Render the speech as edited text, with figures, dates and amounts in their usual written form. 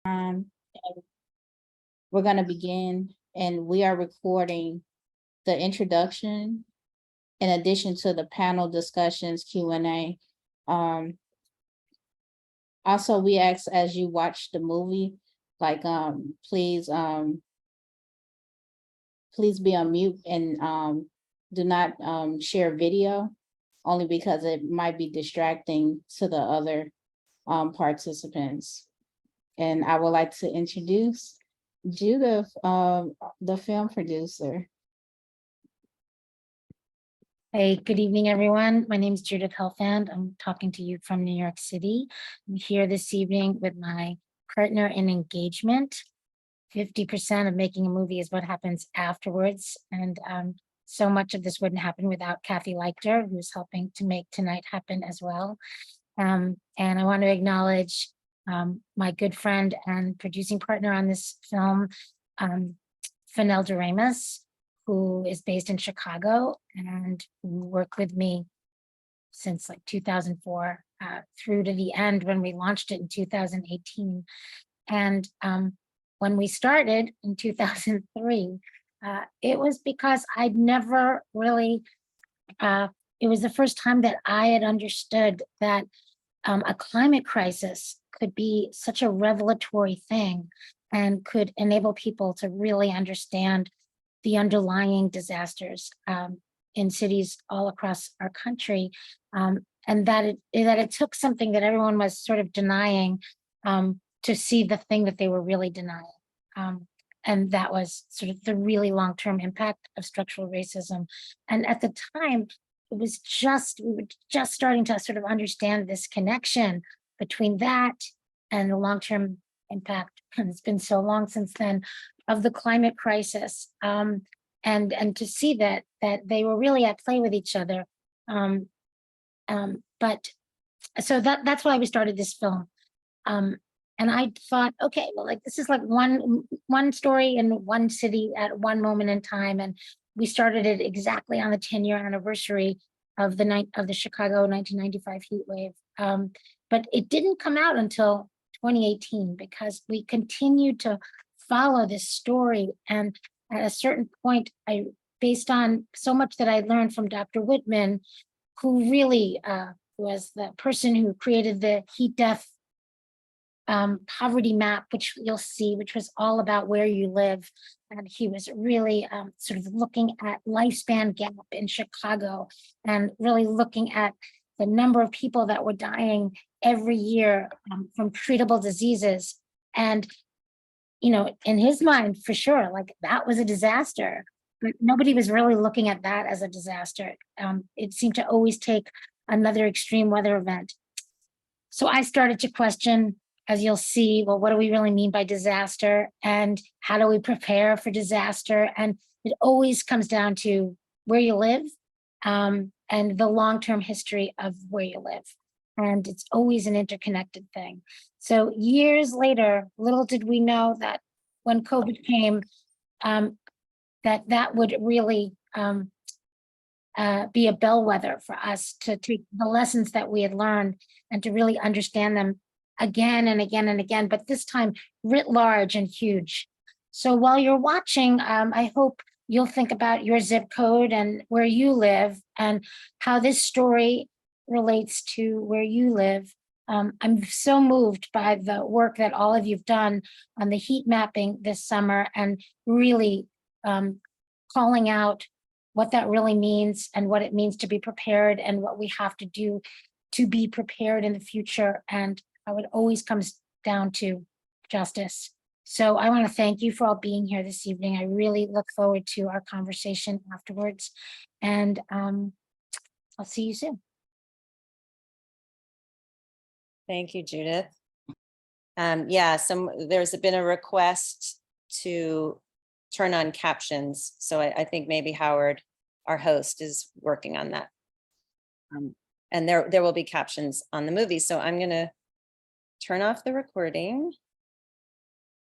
And we're gonna begin, and we are recording the introduction in addition to the panel discussions, Q&A. Also, we ask as you watch the movie, like, please be on mute and do not share video, only because it might be distracting to the other participants. And I would like to introduce Judith, the film producer. Hey, good evening, everyone. My name is Judith Helfand. I'm talking to you from New York City. I'm here this evening with my partner in engagement. 50% of making a movie is what happens afterwards. And so much of this wouldn't happen without Kathy Leichter, who's helping to make tonight happen as well. And I want to acknowledge my good friend and producing partner on this film, Fennel Doremus, who is based in Chicago and who worked with me since like 2004 through to the end when we launched it in 2018. And when we started in 2003, it was because I'd never really, it was the first time that I had understood that a climate crisis could be such a revelatory thing and could enable people to really understand the underlying disasters in cities all across our country, and that it took something that everyone was sort of denying to see the thing that they were really denying. And that was sort of the really long-term impact of structural racism. And at the time, we were just starting to sort of understand this connection between that and the long-term impact, and it's been so long since then, of the climate crisis, and to see that they were really at play with each other. But so that's why we started this film. And I thought, okay, well, like this is like one story in one city at one moment in time, and we started it exactly on the 10-year anniversary of the Chicago 1995 heat wave. But it didn't come out until 2018 because we continued to follow this story. And at a certain point, based on so much that I learned from Dr. Whitman, who really was the person who created the heat death poverty map, which you'll see, which was all about where you live. And he was really sort of looking at lifespan gap in Chicago and really looking at the number of people that were dying every year from treatable diseases. And, you know, in his mind, for sure, like that was a disaster, but nobody was really looking at that as a disaster. It seemed to always take another extreme weather event. So I started to question, as you'll see, well, what do we really mean by disaster? And how do we prepare for disaster? And it always comes down to where you live and the long-term history of where you live. And it's always an interconnected thing. So years later, little did we know that when COVID came, that would really be a bellwether for us to take the lessons that we had learned and to really understand them again and again and again, but this time writ large and huge. So while you're watching, I hope you'll think about your zip code and where you live and how this story relates to where you live. I'm so moved by the work that all of you've done on the heat mapping this summer and really calling out what that really means and what it means to be prepared and what we have to do to be prepared in the future, and how it always comes down to justice. So I want to thank you for all being here this evening. I really look forward to our conversation afterwards, and I'll see you soon. Thank you, Judith. Yeah, there's been a request to turn on captions. So I think maybe Howard, our host, is working on that. And there will be captions on the movie. So I'm going to turn off the recording.